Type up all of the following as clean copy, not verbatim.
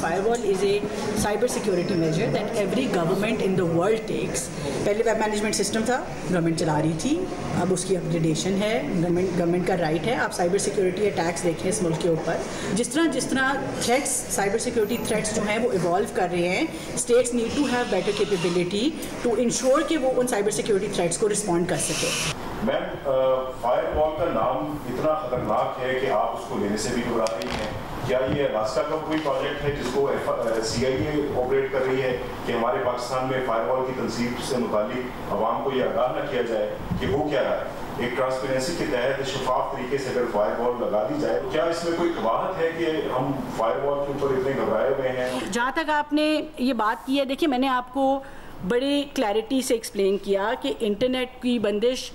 firewall is a cyber security measure that every government in the world takes. पहले web management system था, government चला रही थी, अब उसकी अपग्रेडेशन है, गवर्नमेंट का राइट है। आप साइबर सिक्योरिटी अटैक्स देखें इस मुल्क के ऊपर, जिस तरह थ्रेट्स, साइबर सिक्योरिटी थ्रेट्स जो हैं वो इवॉल्व कर रहे हैं, states need to have better capability to ensure कि वो उन साइबर सिक्योरिटी थ्रेट्स को रिस्पॉन्ड कर सके। मैम, फायरवॉल का नाम इतना खतरनाक है कि आप उसको लेने से भी घबरा रही हैं। क्या ये अलास्का का कोई प्रोजेक्ट है जिसको CIA ऑपरेट कर रही है कि हमारे पाकिस्तान में फायरवॉल की तंसीब से मुतालिक अवाम को ये आगाह न किया जाए कि वो क्या रहा है? एक ट्रांसपेरेंसी के तहत शफाफ तरीके से अगर फायरवॉल लगा दी जाए, तो क्या इसमें कोई कवाहत है कि हम फायरवॉल के ऊपर इतने घबराए हुए हैं? जहाँ तक आपने ये बात की है, देखिए मैंने आपको बड़ी क्लैरिटी से एक्सप्लेन किया कि इंटरनेट की बंदिश,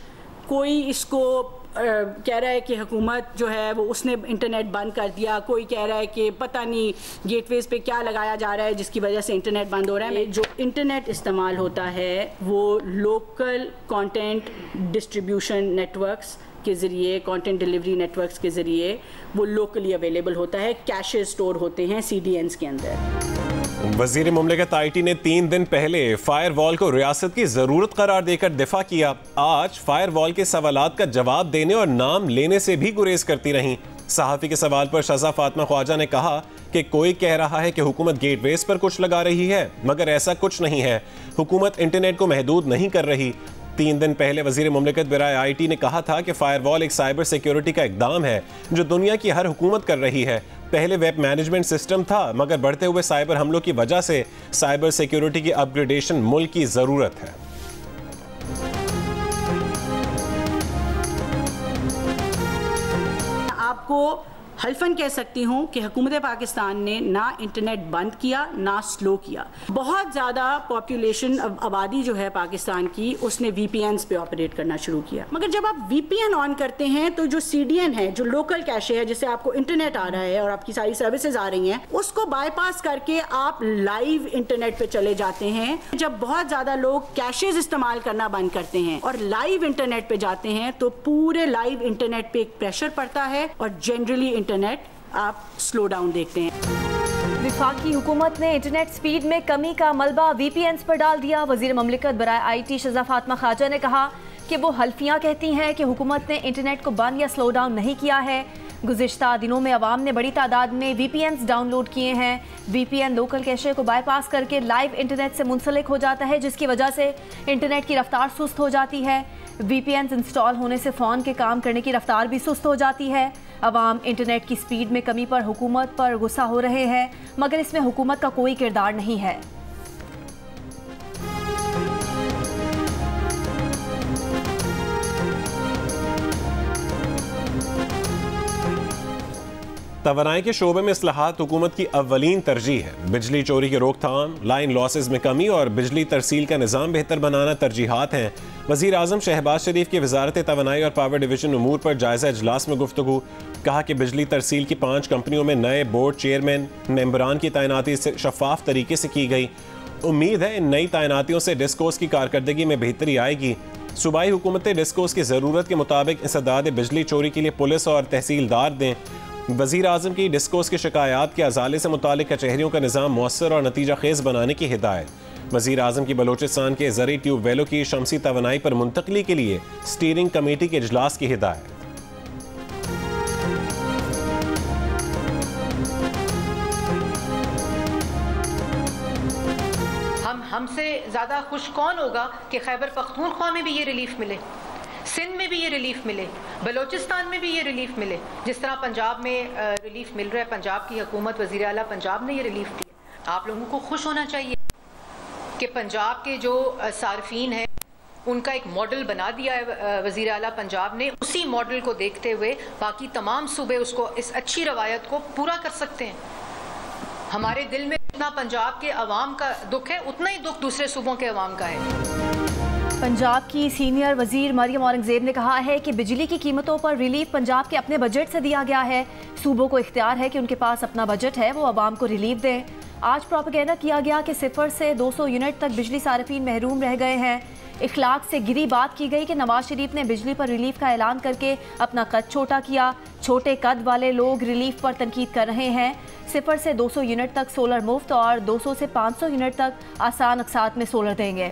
कोई इसको कह रहा है कि हुकूमत जो है वो उसने इंटरनेट बंद कर दिया, कोई कह रहा है कि पता नहीं गेटवेज पे क्या लगाया जा रहा है जिसकी वजह से इंटरनेट बंद हो रहा है। जो इंटरनेट इस्तेमाल होता है वो लोकल कंटेंट डिस्ट्रीब्यूशन नेटवर्क्स के ज़रिए, कंटेंट डिलीवरी नेटवर्क्स के ज़रिए वो लोकली अवेलेबल होता है, कैशेज स्टोर होते हैं CDNs के अंदर। वज़ीर मुमलिकत IT ने 3 दिन पहले फायरवॉल को रियासत की ज़रूरत करार देकर दिफा किया। आज फायरवॉल के सवालात का जवाब देने और नाम लेने से भी गुरेज करती रहीं। सहाफ़ी के सवाल पर शहज़ा फातिमा ख्वाजा ने कहा कि कोई कह रहा है कि हुकूमत गेटवेज पर कुछ लगा रही है, मगर ऐसा कुछ नहीं है। हुकूमत इंटरनेट को महदूद नहीं कर रही। 3 दिन पहले वज़ीर मुमलिकत बराए IT ने कहा था कि फायरवॉल एक साइबर सिक्योरिटी का इक़दाम है जो दुनिया की हर हुकूमत कर रही है। पहले वेब मैनेजमेंट सिस्टम था, मगर बढ़ते हुए साइबर हमलों की वजह से साइबर सिक्योरिटी की अपग्रेडेशन मुल्क की ज़रूरत है। आपको हल्फन कह सकती हूँ कि हुकूमत पाकिस्तान ने ना इंटरनेट बंद किया ना स्लो किया। बहुत ज़्यादा पॉपुलेशन आबादी जो है पाकिस्तान की, उसने VPNs पे ऑपरेट करना शुरू किया। मगर जब आप VPN ऑन करते हैं तो जो CDN है, जो लोकल कैशे है, जिससे आपको इंटरनेट आ रहा है और आपकी सारी सर्विसेज आ रही हैं, उसको बाईपास करके आप लाइव इंटरनेट पे चले जाते हैं। जब बहुत ज़्यादा लोग कैशेज इस्तेमाल करना बंद करते हैं और लाइव इंटरनेट पे जाते हैं तो पूरे लाइव इंटरनेट पे एक प्रेशर पड़ता है और जनरली इंटरनेट आप स्लो डाउन देखते हैं। वफाकी हुकूमत ने इंटरनेट स्पीड में कमी का मलबा VPNs पर डाल दिया। वज़ीर मुमलिकत बराए IT शहज़ा फातिमा ख्वाजा ने कहा कि वो हल्फियाँ कहती हैं कि हुकूमत ने इंटरनेट को बंद या स्लो डाउन नहीं किया है। गुज़िश्ता दिनों में अवाम ने बड़ी तादाद में VPNs डाउनलोड किए हैं। VPN लोकल कैशे को बाईपास करके लाइव इंटरनेट से मुंसलिक हो जाता है, जिसकी वजह से इंटरनेट की रफ्तार सुस्त हो जाती है। VPNs इंस्टॉल होने से फ़ोन के काम करने की रफ्तार भी सुस्त हो जाती है। अवाम इंटरनेट की स्पीड में कमी पर हुकूमत पर गुस्सा हो रहे हैं, मगर इसमें हुकूमत का कोई किरदार नहीं है। तवानाई के शोबे में इस्लाहात हुकूमत की अव्वलीन तरजीह है। बिजली चोरी की रोकथाम, लाइन लॉसेज में कमी और बिजली तरसील का निज़ाम बेहतर बनाना तरजीहात हैं। वज़ीर आज़म शहबाज शरीफ की वज़ारत तवानाई और पावर डिवीज़न उमूर पर जायज़ा इजलास में गुफ्तगू। कहा कि बिजली तरसील की 5 कंपनियों में नए बोर्ड चेयरमैन मेंबरान की तैनाती शफाफ तरीके से की गई। उम्मीद है इन नई तैनातियों से डिस्कोस की कारकर्दगी में बेहतरी आएगी। सूबाई हुकूमतें डिस्कोस की ज़रूरत के मुताबिक इंसदाद बिजली चोरी के लिए पुलिस और तहसीलदार दें। वज़ीर आज़म की डिस्कोस की शिकायत के अजाले से मुतालिक कचहरियों का निज़ाम मौसर और नतीजा खेज़ बनाने की हिदायत। वज़ीर आज़म की बलोचिस्तान के ज़री ट्यूबवेलों की शमसी तवानाई पर मुंतकली के लिए स्टीयरिंग कमेटी के इजलास की हिदायत। हमसे ज़्यादा खुश कौन होगा कि खैबर पख्तूनख्वा में भी ये रिलीफ मिले, सिंध में भी ये रिलीफ मिले, बलोचिस्तान में भी ये रिलीफ मिले, जिस तरह पंजाब में रिलीफ मिल रहा है। पंजाब की हुकूमत, वज़ीर आला पंजाब ने ये रिलीफ दिया। आप लोगों को खुश होना चाहिए कि पंजाब के जो सार्फिन हैं उनका एक मॉडल बना दिया है वज़ीर आला पंजाब ने। उसी मॉडल को देखते हुए बाकी तमाम सूबे उसको, इस अच्छी रवायत को पूरा कर सकते हैं। हमारे दिल में जितना पंजाब के अवाम का दुख है, उतना ही दुख दूसरे सूबों के अवाम का है। पंजाब की सीनियर वजीर मरियम औरंगजेब ने कहा है कि बिजली की कीमतों पर रिलीफ पंजाब के अपने बजट से दिया गया है। सूबों को इख्तियार है कि उनके पास अपना बजट है, वो आवाम को रिलीफ दें। आज प्रोपेगेंडा किया गया कि 0 से 200 यूनिट तक बिजली सार्फिन महरूम रह गए हैं। इखलाक से गिरी बात की गई कि नवाज शरीफ ने बिजली पर रिलीफ का ऐलान करके अपना कद छोटा किया। छोटे कद वाले लोग रिलीफ पर तनकीद कर रहे हैं। 0 से 200 यूनिट तक सोलर मुफ्त और 200 से 500 यूनिट तक आसान अकसात में सोलर देंगे।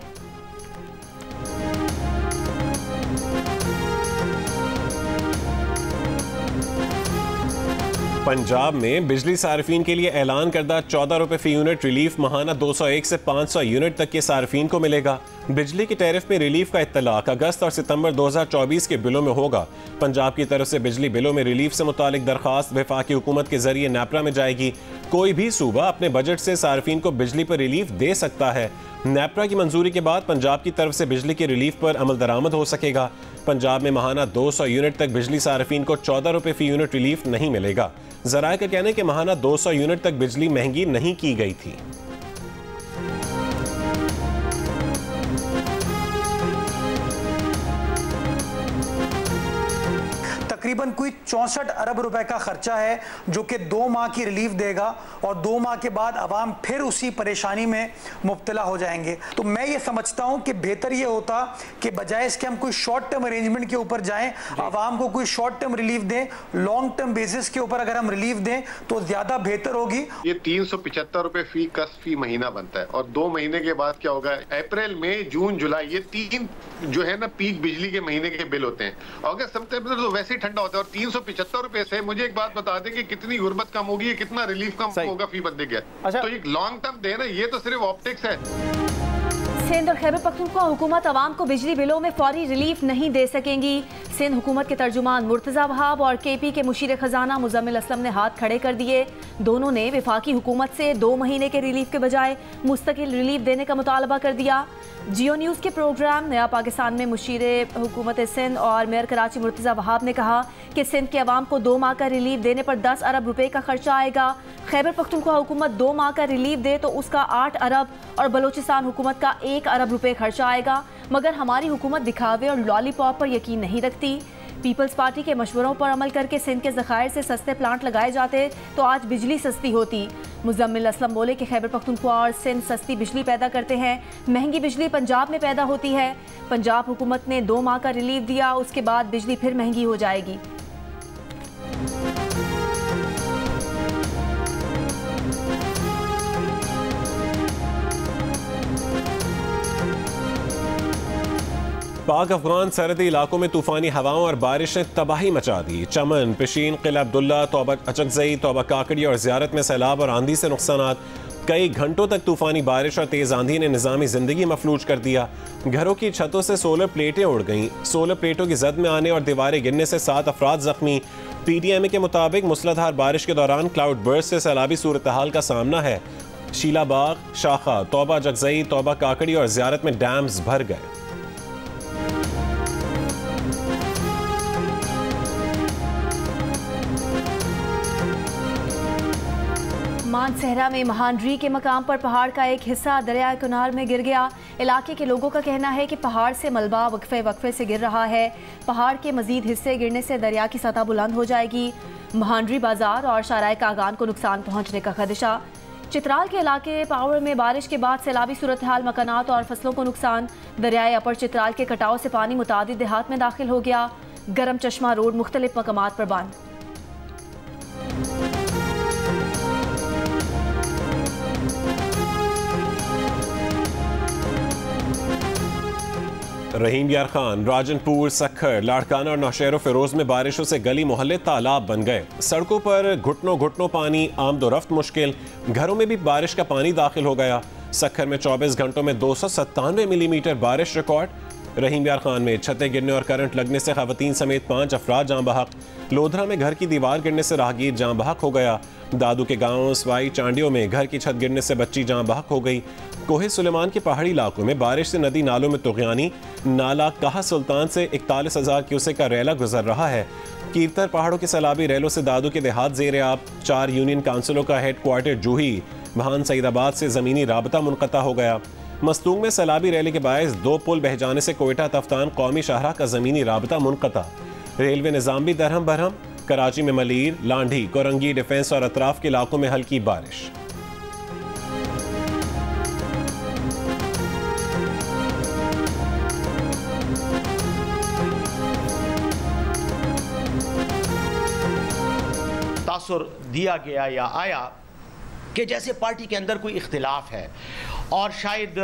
पंजाब में बिजली सार्फिन के लिए ऐलान करदा 14 रुपए फी यूनिट रिलीफ माहाना 201 से 500 यूनिट तक के सार्फिन को मिलेगा। बिजली की टैरिफ में रिलीफ का इत्तलाक अगस्त और सितंबर 2024 के बिलों में होगा। पंजाब की तरफ से बिजली बिलों में रिलीफ से मुतालिक दरखास्त वफाकी हुकूमत के जरिए नेपरा में जाएगी। कोई भी सूबा अपने बजट से सार्फिन को बिजली पर रिलीफ दे सकता है। नेपरा की मंजूरी के बाद पंजाब की तरफ से बिजली के रिलीफ पर अमल दरामद हो सकेगा। पंजाब में माहाना 200 यूनिट तक बिजली सार्फिन को 14 रुपए फी यूनिट रिलीफ नहीं मिलेगा। ज़राए का कहना है कि माहाना 200 यूनिट तक बिजली महंगी नहीं की गई थी। तकरीबन कोई 64 अरब रुपए का खर्चा है जो कि 2 माह की रिलीफ देगा और 2 माह के बाद अवाम फिर उसी परेशानी में मुब्तला हो जाएंगे। तो मैं ये समझता हूं कि बेहतर ये होता कि बजाय इसके हम कोई शॉर्ट टर्म अरेंजमेंट के ऊपर जाएं, अवाम को कोई शॉर्ट टर्म रिलीफ दें, लॉन्ग टर्म बेसिस के ऊपर अगर हम रिलीफ दें तो ज्यादा बेहतर होगी। ये 375 रुपए फी कस फी महीना बनता है और 2 महीने के बाद क्या होगा, अप्रैल मई जून जुलाई ये 3 जो है ना पीक बिजली के महीने के बिल होते हैं। अगस्त सितंबर तो वैसे ही ठंडा होता है और 375 रुपए से मुझे एक बात बता दें कि कितनी गुर्बत कम होगी, कितना रिलीफ कम होगा फी बंदे के। अच्छा। तो एक लॉन्ग टर्म देना ये तो सिर्फ ऑप्टिक्स है। सिंध और खैबर पख्तूनख्वा हुकूमत आवाम को बिजली बिलों में फौरी रिलीफ नहीं दे सकेंगी। सिंध हुकूमत के तर्जुमान मुर्तज़ा वहाब और KP के मुशीर खजाना मुजम्मिल असलम ने हाथ खड़े कर दिए। दोनों ने वफाकी हुकूमत से 2 महीने के रिलीफ के बजाय मुस्तकिल रिलीफ देने का मुतालबा कर दिया। जियो न्यूज़ के प्रोग्राम नया पाकिस्तान में मुशीर हुकूमत सिंध और मेयर कराची मुर्तज़ा वहाब ने कहा कि सिंध के अवाम को 2 माह का रिलीफ देने पर 10 अरब रुपए का खर्चा आएगा। खैबर पख्तूनख्वा हुकूमत 2 माह का रिलीफ दे तो उसका 8 अरब और बलोचिस्तान हुकूमत का 1 अरब रुपए खर्चा आएगा। मगर हमारी हुकूमत दिखावे और लॉलीपॉप पर यकीन नहीं रखती। पीपल्स पार्टी के मशवरों पर अमल करके सिंध के ज़खायर से सस्ते प्लांट लगाए जाते तो आज बिजली सस्ती होती। मुजम्मिल असलम बोले कि खैबर पख्तूनख्वा और सिंध सस्ती बिजली पैदा करते हैं, महंगी बिजली पंजाब में पैदा होती है। पंजाब हुकूमत ने 2 माह का रिलीफ दिया, उसके बाद बिजली फिर महंगी हो जाएगी। पाक अफगान सरहदी इलाकों में तूफानी हवाओं और बारिश ने तबाही मचा दी। चमन, पिशीन, किला अब्दुल्ला, तौबा अचकजई, तौबा काकड़ी और ज़ियारत में सैलाब और आंधी से नुकसानात। कई घंटों तक तूफानी बारिश और तेज़ आंधी ने निज़ामी ज़िंदगी मफलूज कर दिया। घरों की छतों से सोलर प्लेटें उड़ गईं। सोलर प्लेटों की जद में आने और दीवारें गिरने से 7 अफराद जख्मी। PTMA के मुताबिक मूसलाधार बारिश के दौरान क्लाउड बर्स्ट से सैलाबी सूरत हाल का सामना है। शीलाबाग, शाखा, तौबा अचकजई, तौबा काकड़ी और ज़ियारत में डैम्स भर गए। मानसहरा में महानरी के मकाम पर पहाड़ का एक हिस्सा दरिया कुनार में गिर गया। इलाके के लोगों का कहना है कि पहाड़ से मलबा वक्फे से गिर रहा है। पहाड़ के मजीद हिस्से गिरने से दरिया की सतह बुलंद हो जाएगी। महानरी बाजार और शाराय कागान को नुकसान पहुंचने का खदशा। चित्राल के इलाके पावर में बारिश के बाद सैलाबी सूरत हाल, मकानात और फसलों को नुकसान। दरियाए अपर चित्राल के कटाव से पानी मुतादिद देहात में दाखिल हो गया। गरम चश्मा रोड मुख्तलिफ मकामात पर बंद। रहीम यार खान, राजनपुर, सखर, लाड़काना और नौशहर फिरोज में बारिशों से गली मोहल्ले तालाब बन गए। सड़कों पर घुटनों घुटनों पानी, आमदोरफ्त मुश्किल। घरों में भी बारिश का पानी दाखिल हो गया। सखर में 24 घंटों में 297 मिलीमीटर बारिश रिकॉर्ड। रहीम यार खान में छतें गिरने और करंट लगने से खवातीन समेत 5 अफराद जाँ बहक। लोधरा में घर की दीवार गिरने से राहगीर जाँ बहक हो गया। दादू के गांव स्वाई चांडियों में घर की छत गिरने से बच्ची जाँ बहक हो गई। कोहे सुलेमान के पहाड़ी इलाकों में बारिश से नदी नालों में तुगयानी। नाला काहा सुल्तान से 41,000 क्यूसेक का रैला गुजर रहा है। कीरतर पहाड़ों की सैलाबी रैलों से दादू के देहात ज़ेर आब। 4 यूनियन काउंसिलों का हेड क्वार्टर जूही, महान सईदाबाद से ज़मीनी राबता मुनक़ता हो गया। मस्तूंग में सैलाबी रैली के बायस 2 पुल बह जाने से कोयटा तफ्तान कौमी शाहराह का ज़मीनी राबता मुनक़ता। रेलवे निज़ाम भी दरहम बरहम। कराची में मलीर, लांढी, कोरंगी, डिफेंस और अतराफ के इलाकों में हल्की बारिश। तासुर दिया गया या आया कि जैसे पार्टी के अंदर कोई इख्तिलाफ है और शायद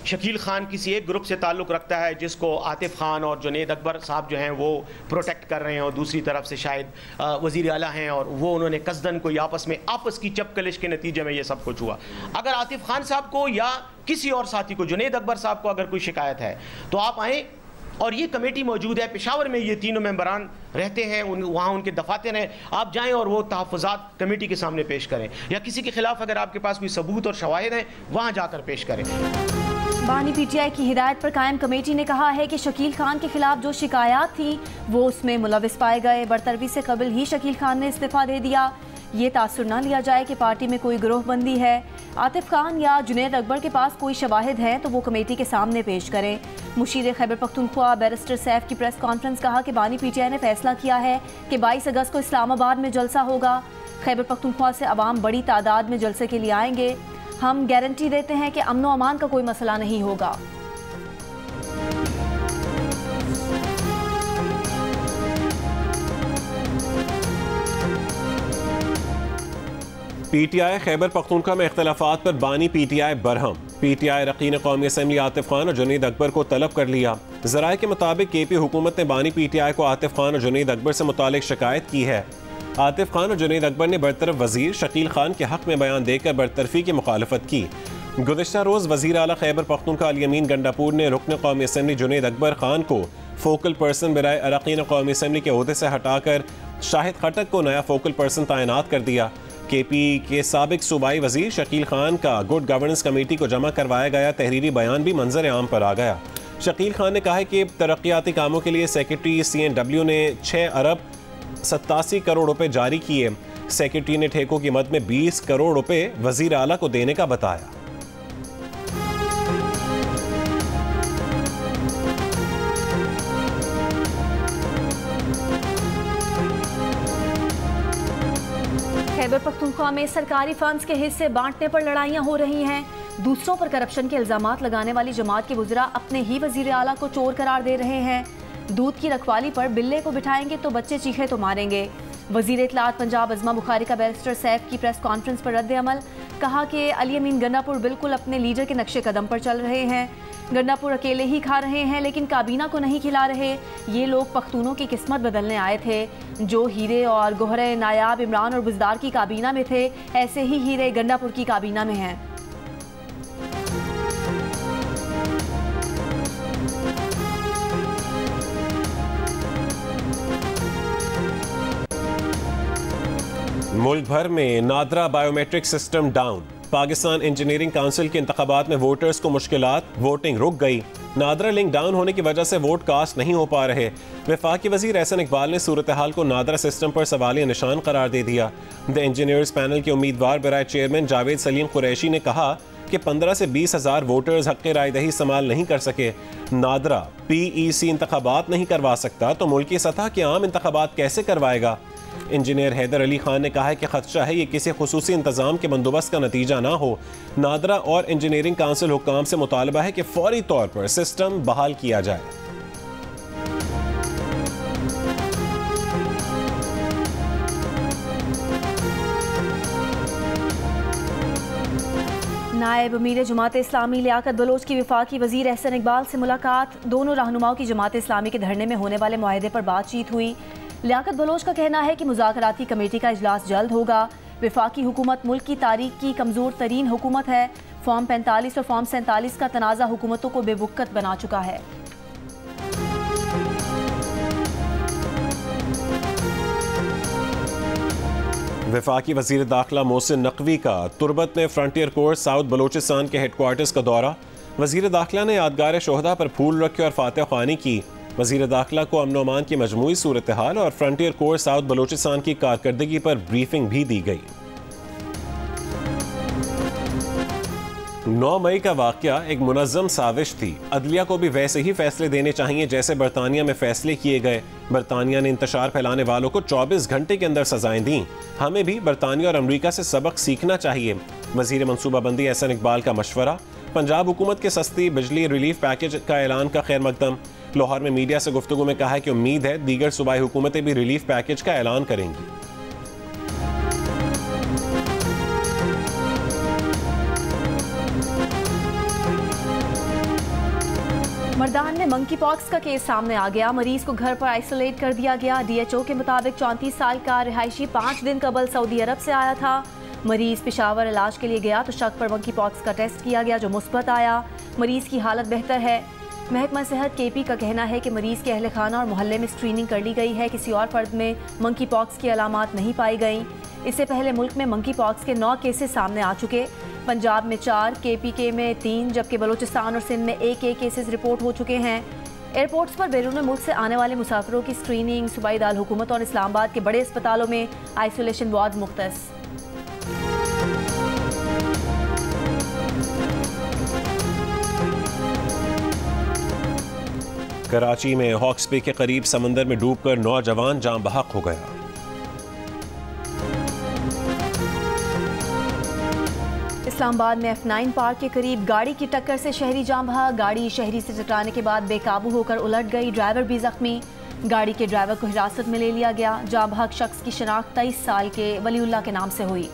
शकील खान किसी एक ग्रुप से ताल्लुक़ रखता है जिसको आतिफ खान और जुनैद अकबर साहब जो हैं वो प्रोटेक्ट कर रहे हैं, और दूसरी तरफ से शायद वज़ीर आला हैं और वो उन्होंने कसदन कोई आपस की चपकलिश के नतीजे में ये सब कुछ हुआ। अगर आतिफ खान साहब को या किसी और साथी को, जुनैद अकबर साहब को अगर कोई शिकायत है तो आप आएँ, और ये कमेटी मौजूद है पेशावर में, ये तीनों मेंबरान रहते हैं, वहाँ उनके दफातर हैं, आप जाएं और वो तहफ़्फ़ुज़ात कमेटी के सामने पेश करें, या किसी के खिलाफ अगर आपके पास कोई सबूत और शवाहिद हैं वहाँ जाकर पेश करें। बानी पीटीआई की हिदायत पर कायम कमेटी ने कहा है कि शकील खान के खिलाफ जो शिकायत थी वो उसमें मुलविस पाए गए। बरतरवी से कबल ही शकील खान ने इस्तीफ़ा दे दिया। ये तासुर न लिया जाए कि पार्टी में कोई गिरोहबंदी है। आतिफ खान या जुनैद अकबर के पास कोई शवाहिद हैं तो वो कमेटी के सामने पेश करें। मुशीर खैबर पख्तूनख्वा बैरिस्टर सैफ की प्रेस कॉन्फ्रेंस कहा कि बानी पीटीआई ने फैसला किया है कि 22 अगस्त को इस्लामाबाद में जलसा होगा। खैबर पख्तूनख्वा से अवाम बड़ी तादाद में जलसे के लिए आएंगे। हम गारंटी देते हैं कि अमन व अमान का कोई मसला नहीं होगा। पीटीआई खैबर पख्तूनख्वा में इख्तलाफात पर बानी पीटीआई बरहम। पीटीआई रकीन कौमी असम्बली आतिफ खान और जुनैद अकबर को तलब कर लिया। ज़राए के मुताबिक केपी हुकूमत ने बानी पीटीआई को आतिफ खान और जुनैद अकबर से मुतालिक शिकायत की है। आतिफ खान और जुनैद अकबर ने बरतरफ वजीर शकील खान के हक में बयान देकर बरतरफी की मुखालफत की। गुज़िश्ता रोज़ वज़ीर आला खैबर पख्तूनख्वा अल यमीन गंडापुर ने रुकन कौमी असम्बली जुनैद अकबर खान को फोकल पर्सन बराए अरकान कौमी असम्बली के ओहदे से हटाकर शाहिद खटक को नया फोकल पर्सन तैनात कर दिया। केपी के साबिक सूबाई वजीर शकील खान का गुड गवर्नेंस कमेटी को जमा करवाया गया तहरीरी बयान भी मंजर आम पर आ गया। शकील खान ने कहा है कि तरक्याती कामों के लिए सेक्रेटरी CNW ने 6 अरब 87 करोड़ रुपए जारी किए। सेक्रेटरी ने ठेकों की मद में 20 करोड़ रुपए वजीर आला को देने का बताया। खैबर पख्तूनख्वा में सरकारी फंड्स के हिस्से बांटने पर लड़ाइयां हो रही हैं। दूसरों पर करप्शन के इल्जामात लगाने वाली जमात के वज़रा अपने ही वज़ीर आला को चोर करार दे रहे हैं। दूध की रखवाली पर बिल्ले को बिठाएंगे तो बच्चे चीखे तो मारेंगे। वज़ीर इत्तलात पंजाब अज़मा बुखारी का बैरिस्टर सैफ की प्रेस कॉन्फ्रेंस पर रद्द अमल। कहा कि अल यमीन गंडापुर बिल्कुल अपने लीडर के नक्शे कदम पर चल रहे हैं। गंडापुर अकेले ही खा रहे हैं लेकिन काबीना को नहीं खिला रहे। ये लोग पख्तूनों की किस्मत बदलने आए थे। जो हीरे और गोहरे नायाब इमरान और बुजदार की काबीना में थे, ऐसे ही हीरे गंडापुर की काबीना में हैं। मुल्क भर में NADRA biometric system down. Pakistan engineering council के इंतखाबात में वोटर्स को मुश्किलात, वोटिंग रुक गई। नादरा लिंक डाउन होने की वजह से वोट कास्ट नहीं हो पा रहे। वफाकी वजीर एहसन इकबाल ने सूरत हाल को नादरा सिस्टम पर सवालिया निशान करार दे दिया। द इंजीनियर्स पैनल के उम्मीदवार बराए चेयरमैन जावेद सलीम कुरैशी ने कहा कि 15 से 20 हज़ार वोटर्स हक़ रायदही इस्तेमाल नहीं कर सके। नादरा PEC इंतखाबात नहीं करवा सकता तो मुल्की सतह के आम इंतखाबात कैसे करवाएगा। इंजीनियर हैदर अली खान ने कहा है कि खदशा है ये किसी खुसूसी इंतजाम के बंदोबस्त का नतीजा ना हो। नादरा और इंजीनियरिंग काउंसिल हुक्काम से मुतालबा है कि फौरी तौर पर सिस्टम बहाल किया जाए। नायब अमीर जमात इस्लामी लियाकत बलोच की वफाकी वजीर एहसन इकबाल से मुलाकात। दोनों रहनुमाओं की जमात इस्लामी के धरने में होने वाले मुआहदे पर बातचीत हुई। लियाकत बलोच का कहना है कि मुज़ाकराती कमेटी का इजलास जल्द होगा। वफाकी हुकूमत मुल्क की तारीख की कमज़ोर तरीन हुकूमत है। फॉर्म 45 और फॉर्म 47 का तनाज़ा हुकूमतों को बेवुक़्क़त बना चुका है। वफाकी वज़ीर दाखिला मोहसिन नकवी का तुरबत में फ्रंटियर कोर्स साउथ बलोचिस्तान के हेडक्वार्टर्स का दौरा। वज़ीर दाखिला ने यादगार शोहदा पर फूल रखे और फातह ख़्वानी की। वज़ीर दाखिला को अमन अमान की मजमूई सूरत हाल और फ्रंटियर कोर्स साउथ बलोचिस्तान की कारकर्दगी पर ब्रीफिंग भी दी गई। 9 मई का वाक़या एक मुनज़्ज़म साजिश थी। अदलिया को भी वैसे ही फैसले देने चाहिए जैसे बरतानिया में फैसले किए गए। बरतानिया ने इंतशार फैलाने वालों को 24 घंटे के अंदर सजाएं दी। हमें भी बरतानिया और अमरीका से सबक सीखना चाहिए। वज़ीर मनसूबाबंदी एहसन इकबाल का मशवरा। पंजाब हुकूमत के सस्ती बिजली रिलीफ पैकेज का ऐलान का खैर मकदम। लाहौर में मीडिया से गुफ्तगू में कहा है कि उम्मीद है दीगर सूबाई हुकूमतें भी रिलीफ पैकेज का ऐलान करेंगी। मर्दान में मंकी पॉक्स का केस सामने आ गया। मरीज को घर पर आइसोलेट कर दिया गया। DHO के मुताबिक 34 साल का रिहायशी 5 दिन कबल सऊदी अरब से आया था। मरीज पेशावर इलाज के लिए गया तो शक पर मंकी पॉक्स का टेस्ट किया गया जो मुस्बत आया। मरीज की हालत बेहतर है। महकमा सेहत KP का कहना है कि मरीज के अहल खाना और मोहल्ले में स्क्रीनिंग कर ली गई है। किसी और फर्द में मंकी पॉक्स की अलामात नहीं पाई गई। इससे पहले मुल्क में मंकी पॉक्स के 9 केसेस सामने आ चुके। पंजाब में 4, KPK में 3, जबकि बलूचिस्तान और सिंध में 1 केसेस रिपोर्ट हो चुके हैं। एयरपोर्ट्स पर बैरून मुल्क से आने वाले मुसाफिरों की स्क्रीनिंग। सूबाई दार हुकूमत और इस्लामाबाद के बड़े अस्पतालों में आइसोलेशन वार्ड मुख्तस। कराची में हॉक्स बे के करीब समंदर में डूबकर नौजवान जान बहक हो गया। इस्लामाबाद में F9 पार्क के करीब गाड़ी की टक्कर से शहरी जाम बहा। गाड़ी शहरी से टकराने के बाद बेकाबू होकर उलट गई। ड्राइवर भी जख्मी। गाड़ी के ड्राइवर को हिरासत में ले लिया गया। जाम बहक शख्स की शनाख्त 23 साल के वलीउल्लाह के नाम से हुई।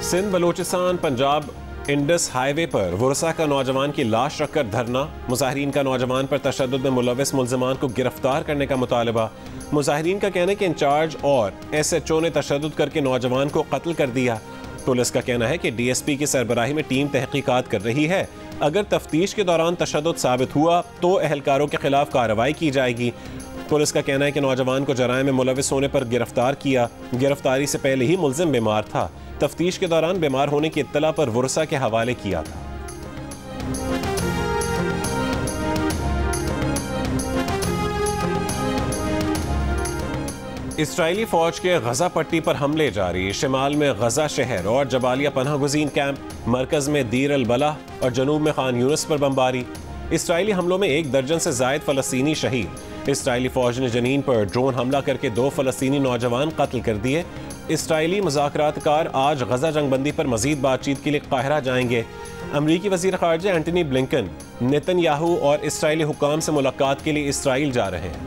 सिंध बलूचिस्तान पंजाब इंडस हाईवे पर वुरसा का नौजवान की लाश रखकर धरना। मुजाहिरीन का नौजवान पर तशद्दुद में मुलविस मुल्ज़िमान को गिरफ्तार करने का मुतालबा। मुजाहिरीन का कहना है कि इंचार्ज और SHO ने तशद्दुद करके नौजवान को कत्ल कर दिया। पुलिस का कहना है कि DSP की सरबराही में टीम तहकीकात कर रही है। अगर तफ्तीश के दौरान तशद्दुद साबित हुआ तो अहलकारों के खिलाफ कार्रवाई की जाएगी। पुलिस का कहना है कि नौजवान को जराए में मुलविस होने पर गिरफ्तार किया। गिरफ्तारी से पहले ही मुल्जिम बीमार था। तफ्तीश के दौरान बीमार होने की इत्तला पर वुरसा के हवाले किया था। इसराइली फौज के गजा पट्टी पर हमले जारी। शिमाल में गजा शहर और जबालिया पनाह गुज़ीन कैंप, मरकज में दीर अल बलाह और जनूब में खान यूनिस पर बमबारी। इसराइली हमलों में 1 दर्जन से जायद फ़लस्तीनी शहीद। इसराइली फौज ने जनीन पर ड्रोन हमला करके 2 फ़लस्तीनी नौजवान कत्ल कर दिए। इसराइली मुज़ाकरातकार आज गजा जंगबंदी पर मजीद बातचीत के लिए काहिरा जाएंगे। अमरीकी वज़ीर ख़ारिजा एंटनी ब्लिंकन नेतन्याहू और इसराइली हुक्काम से मुलाकात के लिए इसराइल जा रहे हैं।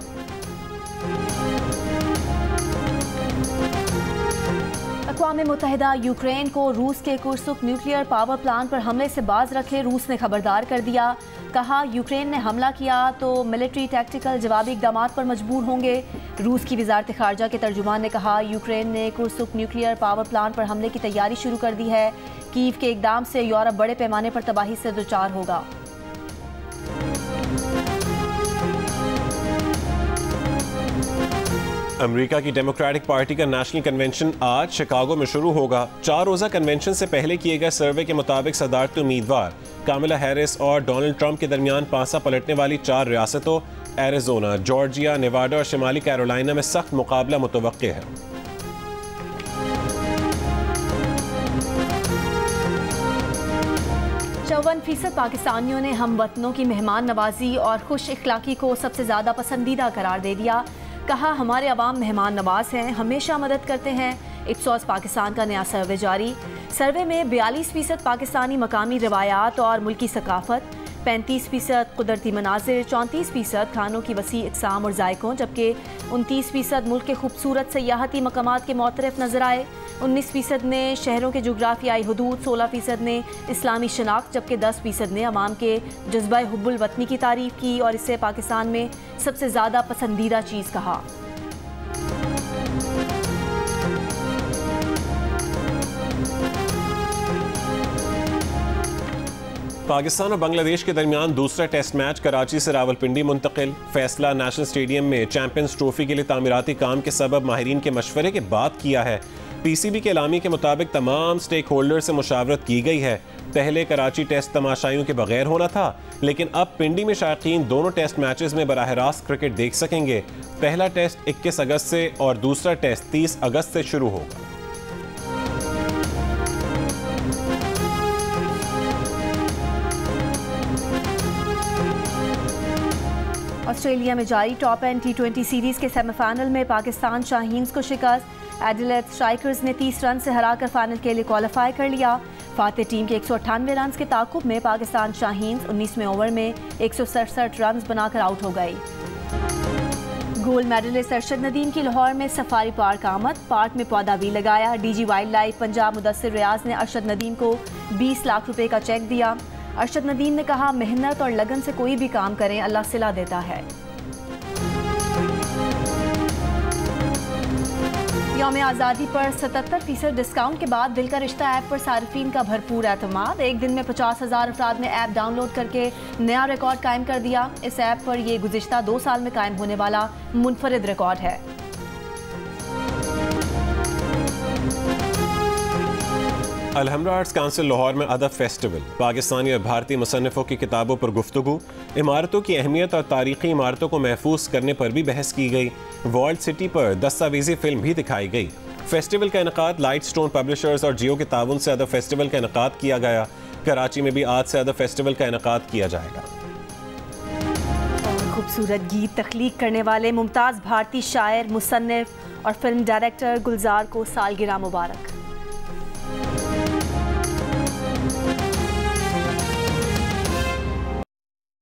अक़वाम मुत्तहिदा यूक्रेन को रूस के कुर्सुक न्यूक्लियर पावर प्लांट पर हमले से बाज रखे। रूस ने खबरदार कर दिया। कहा यूक्रेन ने हमला किया तो मिलिट्री टैक्टिकल जवाबी इक़दामात पर मजबूर होंगे। रूस की वज़ारत ख़ारिजा के तर्जुमान ने कहा यूक्रेन ने कुर्सुक न्यूक्लियर पावर प्लांट पर हमले की तैयारी शुरू कर दी है। कीव के इक़दाम से यूरोप बड़े पैमाने पर तबाही से दुचार होगा। अमेरिका की डेमोक्रेटिक पार्टी का नेशनल कन्वेंशन आज शिकागो में शुरू होगा। 4 रोज़ा कन्वेंशन से पहले किए गए सर्वे के मुताबिक सदारती उम्मीदवार कामिला हैरिस और डोनाल्ड ट्रंप के दरमियान पासा पलटने वाली 4 रियासतों एरिजोना, जॉर्जिया, नेवाडा और शिमाली कैरोलिना में सख्त मुकाबला मुतवक्के है। 54% पाकिस्तानियों ने हम वतनों की मेहमान नवाजी और खुश इखलाकी को सबसे ज़्यादा पसंदीदा करार दे दिया। कहा हमारे अवाम मेहमान नवाज हैं, हमेशा मदद करते हैं। इप्सॉस पाकिस्तान का नया सर्वे जारी। सर्वे में 42% पाकिस्तानी मकामी रवायात और मुल्की सकाफत, 35% कुदरती मनाजिर, 34% खानों की वसी इकसाम और जायकों, जबकि 29% मुल्क के खूबसूरत सयाहती मकामात के मोतरफ नजर आए। 19% ने शहरों के जोग्राफियाई हदूद, 16% ने इस्लामी शनाख्त, जबकि 10% ने अवाम के जज्बा हुब्बुल वतनी की तारीफ की और इसे पाकिस्तान में सबसे ज़्यादा पसंदीदा चीज़ कहा। पाकिस्तान और बांग्लादेश के दरमियान दूसरा टेस्ट मैच कराची से रावलपिंडी मुंतकिल। फैसला नेशनल स्टेडियम में चैंपियंस ट्रॉफी के लिए तामीराती काम के सबब माहिरीन के मशवरे के बाद किया है। PCB के एलामी के मुताबिक तमाम स्टेक होल्डर से मुशावरत की गई है। पहले कराची टेस्ट तमाशाइयों के बगैर होना था, लेकिन अब पिंडी में शायकीन दोनों टेस्ट मैचेस में बराह रास्त क्रिकेट देख सकेंगे। पहला टेस्ट 21 अगस्त से और दूसरा टेस्ट 30 अगस्त से शुरू होगा। ऑस्ट्रेलिया में जारी टॉप एंड T20 सीरीज के सेमीफाइनल में पाकिस्तान शाहीन्स को शिकस्त। एडिलेड स्ट्राइकर्स ने 30 रन से हराकर फाइनल के लिए क्वालिफाई कर लिया। फातेह टीम के 198 रन के ताकुब में पाकिस्तान शाहीन्स 19वें ओवर में 167 रन बनाकर आउट हो गई। गोल्ड मेडलिस्ट अरशद नदीम की लाहौर में सफारी पार्क आमद। पार्क में पौधा भी लगाया। DG wild life Punjab Mudassir Riaz ने अरशद नदीम को 20 लाख रुपए का चेक दिया। अरशद नदीम ने कहा, मेहनत और लगन से कोई भी काम करें, अल्लाह सिला देता है। यौम आज़ादी पर 77% डिस्काउंट के बाद दिल का रिश्ता ऐप पर सारिफीन का भरपूर एतमाद। एक दिन में 50,000 अफराद ने ऐप डाउनलोड करके नया रिकॉर्ड कायम कर दिया। इस ऐप पर यह गुज़िश्ता 2 साल में कायम होने वाला मुनफरिद रिकॉर्ड है। अलहम्रा आर्ट्स काउंसिल लाहौर में अदब फेस्टिवल। पाकिस्तानी और भारतीय मुसन्निफों की किताबों पर गुफ्तगू। इमारतों की अहमियत और तारीखी इमारतों को महफूज करने पर भी बहस की गई। वर्ल्ड सिटी पर दस्तावेजी फिल्म भी दिखाई गई। फेस्टिवल का इनकाद लाइट स्टोन पब्लिशर्स और जियो के ताउन से अदब फेस्टिवल का इनकाद किया गया। कराची में भी आज से अदब फेस्टिवल का इनकाद किया जाएगा। खूबसूरत गीत तख्लीक करने वाले मुमताज़ भारतीय शायर, मुसन्निफ और फिल्म डायरेक्टर गुलजार को सालगिरह मुबारक।